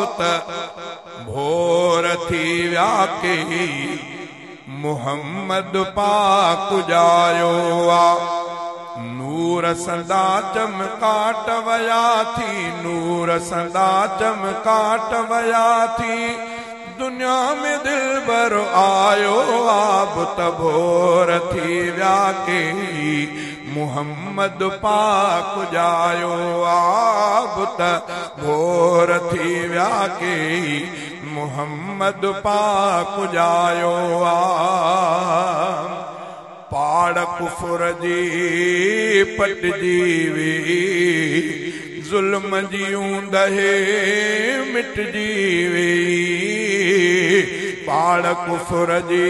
भोर थी व्याके मुहम्मद पाक जायो आ। नूर संदा चमकाट वया थी, नूर संदा चमकाट वया थी, दुनिया में दिल भर आयो आब त भोर थी व्याके मुहम्मद पाक जायो आब त भोर थी व्याके मुहम्मद पाक जायो आ। पाड़ कुफर जी पट जीवी जुल्म जियूं दहे मिट जीवी, पाड़ कुफर जी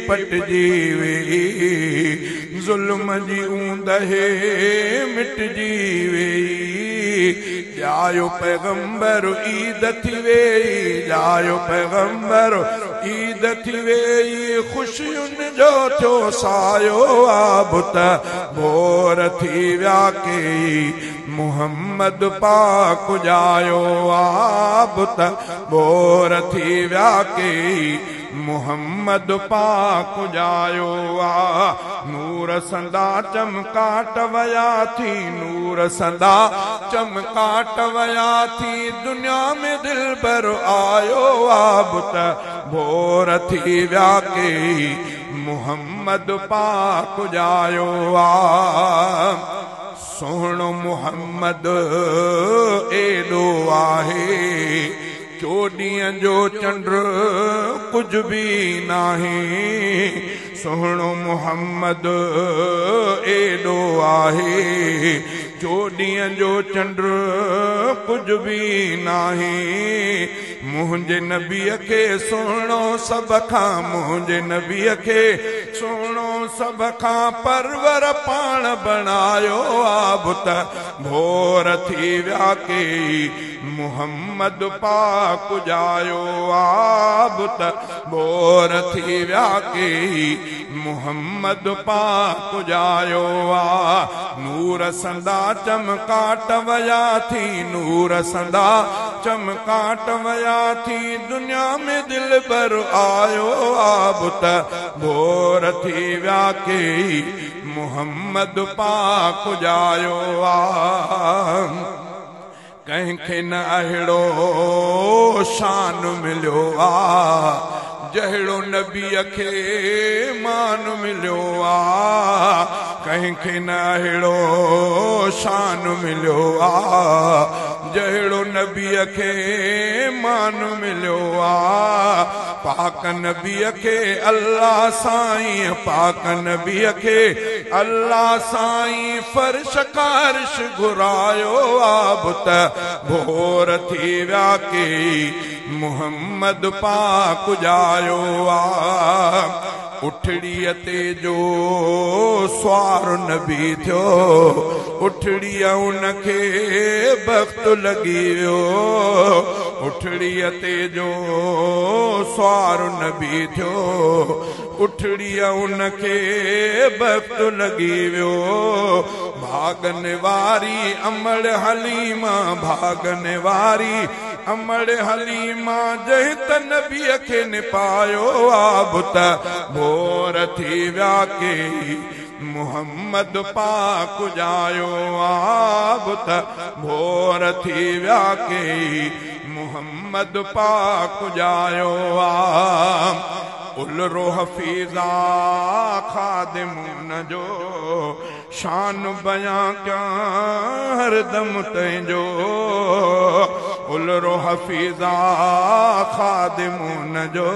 पट जीवी जुल्म जियूं दहे मिट जीवी। जायो पैगंबर ईद थी वेई, जायो पैगंबर ईद थी वेई, खुशियुनि जो थियो सायो आब त भोर थी व्याके मुहम्मद पाक जायो आब त भोर थी व्याके मुहम्मद पाक जायो आ। नूर संदा चमकाट वया थी, नूर संदा चमकाट वया थी, दुनिया में दिल भर आयो आब त भोर थी व्याके मुहम्मद पाक जायो आ। सोहणो मुहम्मद एडो आहे, चोॾींहं जो चंड कुछ भी नाही, सोहणो मुहम्मद एडो आहे, चोॾींहं जो चंड कुछ भी नाही। मुंहिंजे नबीअ खे सुहिणो सभ खां, मुंहिंजे नबीअ खे सुहिणो सभ खां परवर पाण बणायो आब त भोर थी व्याके मुहम्मद पाक जायो आब त भोर थी व्याके मुहम्मद पाक जायो आ। नूर संदा चमकाट वया थी, नूर संदा चमकाट वया थी, दुनिया में दिल भर आयो आब त भोर थी व्याके मुहम्मद पाक जायो आ। कंहिंखे न अहिड़ो शान मिलियो आ, जहिड़ो नबीअ खे मान मिलियो आ। कंहिंखे न अहिड़ो शान मिलियो आ, जहिड़ो नबीअ खे मान मिलियो आ। पाक नबीअ खे अल्लाह साईं, पाक नबीअ खे अल्लाह साईं फर्श कारश घुरायो आब त भोर थी व्याके मुहम्मद पाक जायो आ। उठड़ीअ ते जो स्वार नबी थियो, उठड़ीअ उनखे बख़्त लॻी वियो, उठड़ीअ ते जो स्वार नबी थियो, उठड़ीअ उनखे बख़्त लॻी वियो। भागन वारी अमड़ हलीमा, भागन वारी अमड़ हलीमा, जंहिं त नबीअ खे निपायो आब त भोर थी व्याके मुहम्मद पाक जायो आब त भोर थी व्याके मुहम्मद पाक जायो आ। उलरो हफीज़ा खादिमून जो शान बयां कयां हरदम तुंहिंजो, उलरो हफीज़ा खादिमून जो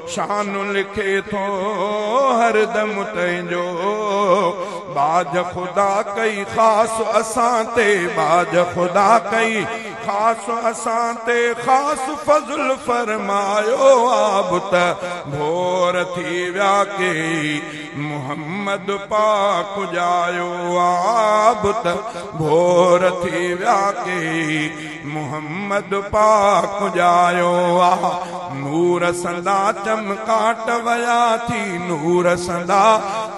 शान लिखे थो हरदम तुंहिंजो। बाज खुदा कई ख़ास असां ते, बाज खुदा कई ख़ास असां ते, ख़ास फज़ल फरमायो आब त भोर थी व्याके मुहम्मद पाक जायो आब त भोर थी व्याके मुहम्मद पाक जायो आ। नूर संदा चमकाट वया थी, नूर संदा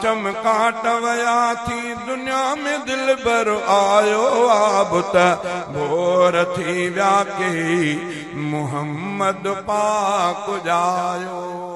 चमकाट वया थी दुनिया में दिल भर आयो आबत भोर थी व्या के मुहम्मद पाक जायो।